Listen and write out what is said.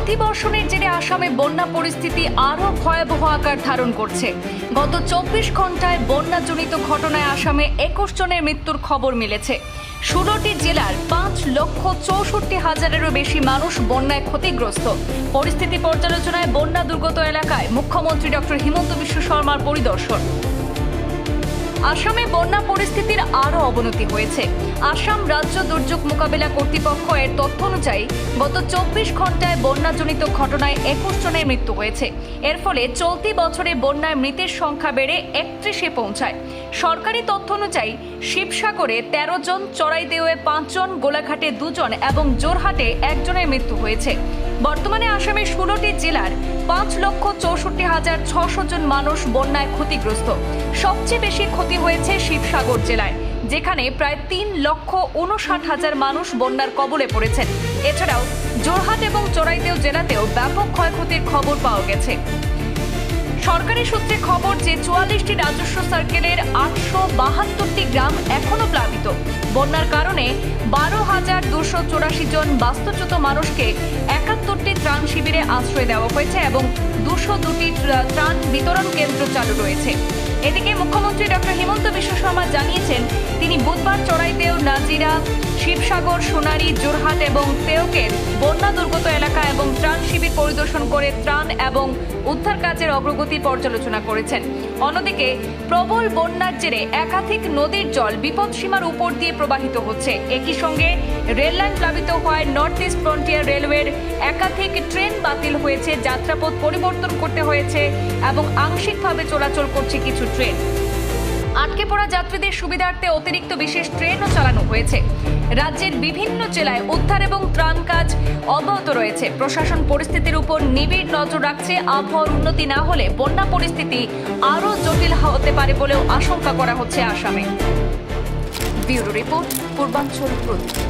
অতিবর্ষণের জেরে আসামে বন্যা পরিস্থিতি আরও ভয়াবহ আকার ধারণ করছে। গত 24 ঘন্টায় বন্যাজনিত ঘটনায় আসামে 21 জনের মৃত্যুর খবর মিলেছে। 16টি জেলার 5,64,000-এরও বেশি মানুষ বন্যায় ক্ষতিগ্রস্ত। পরিস্থিতি পর্যালোচনায় বন্যা দুর্গত এলাকায় মুখ্যমন্ত্রী ডক্টর হিমন্ত বিশ্ব শর্মার পরিদর্শন। আসামে বন্যা পরিস্থিতির আরও অবনতি হয়েছে। আসাম রাজ্য দুর্যোগ মোকাবিলা কর্তৃপক্ষ এর তথ্য অনুযায়ী গত 24 ঘন্টায় বন্যাজনিত ঘটনায় 21 জনের মৃত্যু হয়েছে। এর ফলে চলতি বছরে বন্যায় মৃতের সংখ্যা বেড়ে 31-এ পৌঁছায়। সরকারি তথ্য অনুযায়ী শিবসাগরে 13 জন, চড়াইদেওয়ে 5 জন, গোলাঘাটে 2 জন এবং জোরহাটে 1 জনের মৃত্যু হয়েছে। বর্তমানে আসামের 16টি জেলার 5,64,600 জন মানুষ বন্যায় ক্ষতিগ্রস্ত। সবচেয়ে বেশি ক্ষতি হয়েছে শিবসাগর জেলায়, যেখানে প্রায় 3,59,000 মানুষ বন্যার কবলে পড়েছেন। এছাড়াও জোরহাট এবং চড়াইদেও জেলাতেও ব্যাপক ক্ষয়ক্ষতির খবর পাওয়া গেছে। সরকারি সূত্রে খবর যে 44টি রাজস্ব সার্কেলের 872টি গ্রাম এখনো প্লাবিত। বন্যার কারণে 12,284 জন বাস্তুচ্যুত মানুষকে 71টি ত্রাণ শিবিরে আশ্রয় দেওয়া হয়েছে এবং 202টি ত্রাণ বিতরণ কেন্দ্র চালু রয়েছে। এদিকে মুখ্যমন্ত্রী ডক্টর হিমন্ত বিশ্ব শর্মা জানিয়েছেন, তিনি বুধবার চড়াইদেও, নাজিরা, শিবসাগর, সোনারী, জোরহাট এবং তেওকের বন্যা দুর্গত এলাকা এবং ত্রাণ শিবির পরিদর্শন করে ত্রাণ এবং উদ্ধার কাজের অগ্রগতি পর্যালোচনা করেছেন। অন্যদিকে প্রবল বন্যার জেরে একাধিক নদীর জল বিপদসীমার উপর দিয়ে প্রবাহিত হচ্ছে। একই সঙ্গে রেললাইন প্লাবিত হওয়ায় নর্থ ইস্ট ফ্রন্টিয়ার রেলওয়ের একাধিক ট্রেন বাতিল হয়েছে, যাত্রাপথ পরিবর্তন করতে হয়েছে এবং আংশিকভাবে চলাচল করছে কিছু ট্রেন। আটকে পড়া যাত্রীদের সুবিধার্থে অতিরিক্ত বিশেষ ট্রেনও চালানো হয়েছে। রাজ্যের বিভিন্ন জেলায় উদ্ধার এবং ত্রাণ কাজ অব্যাহত রয়েছে। প্রশাসন পরিস্থিতির উপর নিবিড় নজর রাখছে। আবহাওয়ার উন্নতি না হলে বন্যা পরিস্থিতি আরও জটিল হতে পারে বলেও আশঙ্কা করা হচ্ছে আসামে। ব্যুরো রিপোর্ট, পূর্বাঞ্চল প্রতিদিন।